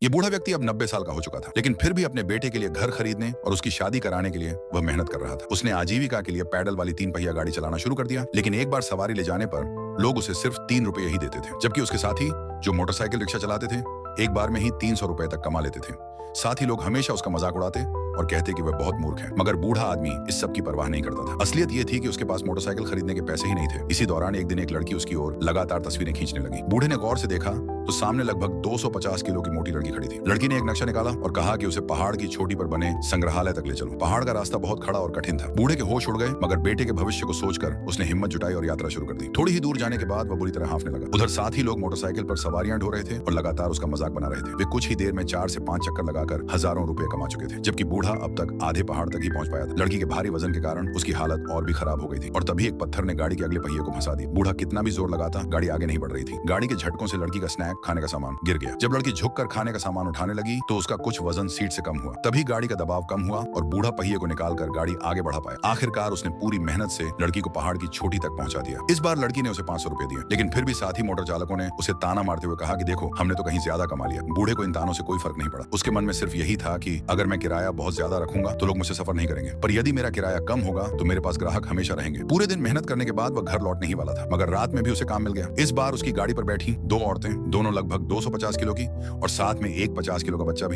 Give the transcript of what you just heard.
ये बूढ़ा व्यक्ति अब 90 साल का हो चुका था, लेकिन फिर भी अपने बेटे के लिए घर खरीदने और उसकी शादी कराने के लिए वह मेहनत कर रहा था। उसने आजीविका के लिए पैडल वाली 3 पहिया गाड़ी चलाना शुरू कर दिया, लेकिन एक बार सवारी ले जाने पर लोग उसे सिर्फ 3 रुपये ही देते थे, जबकि उसके साथी जो मोटरसाइकिल रिक्शा चलाते थे एक बार में ही 300 रुपए तक कमा लेते थे। साथ ही लोग हमेशा उसका मजाक उड़ाते और कहते कि वह बहुत मूर्ख है, मगर बूढ़ा आदमी इस सब की परवाह नहीं करता था। असलियत यह थी कि उसके पास मोटरसाइकिल खरीदने के पैसे ही नहीं थे। इसी दौरान एक दिन एक लड़की उसकी ओर लगातार तस्वीरें खींचने लगी। बूढ़े ने गौर से देखा तो सामने लगभग 250 किलो की मोटी लड़की खड़ी थी। लड़की ने एक नक्शा निकाला और कहा कि उसे पहाड़ की चोटी पर बने संग्रहालय तक ले चलो। पहाड़ का रास्ता बहुत खड़ा और कठिन था। बूढ़े के होश उड़ गए, मगर बेटे के भविष्य को सोचकर उसने हिम्मत जुटाई और यात्रा शुरू कर दी। थोड़ी ही दूर जाने के बाद वह बुरी तरह हांफने लगा। उधर साथ ही लोग मोटरसाइकिल पर सवारियां ढो रहे थे और लगातार उसका मजाक बना रहे थे। वे कुछ ही देर में 4 से 5 चक्कर लगाकर हजारों रुपए कमा चुके थे, जबकि बूढ़ा अब तक आधे पहाड़ तक ही पहुंच पाया था। लड़की के भारी वजन के कारण उसकी हालत और भी खराब हो गई थी और तभी एक पत्थर ने गाड़ी के अगले पहिए को फंसा दिया। बूढ़ा कितना भी जोर लगाता, गाड़ी आगे नहीं बढ़ रही थी। गाड़ी के झटकों से लड़की का स्नैक खाने का सामान गिर गया। जब लड़की झुककर खाने का सामान उठाने लगी तो उसका कुछ वजन सीट से कम हुआ। तभी गाड़ी का दबाव कम हुआ और बूढ़ा पहिए को निकालकर गाड़ी आगे बढ़ा पाया। आखिरकार उसने पूरी मेहनत से लड़की को पहाड़ की चोटी तक पहुंचा दिया। इस बार लड़की ने उसे 500 रुपए दिए, लेकिन फिर भी साथी मोटर चालकों ने उसे ताना मारते हुए कहा कि देखो, हमने तो कहीं ज्यादा कमा लिया। बूढ़े को इन तानों से कोई फर्क नहीं पड़ा। उसके मन में सिर्फ यही था कि अगर मैं किराया बहुत ज्यादा रखूंगा तो लोग मुझसे सफर नहीं करेंगे, पर यदि मेरा किराया कम होगा तो मेरे पास ग्राहक हमेशा रहेंगे। पूरे दिन मेहनत करने के बाद वह घर लौटने ही वाला था, मगर रात में भी उसे काम मिल गया। इस बार उसकी गाड़ी पर बैठी 2 औरतें, दोनों लगभग 250 किलो की, और साथ में एक 50 किलो का बच्चा भी।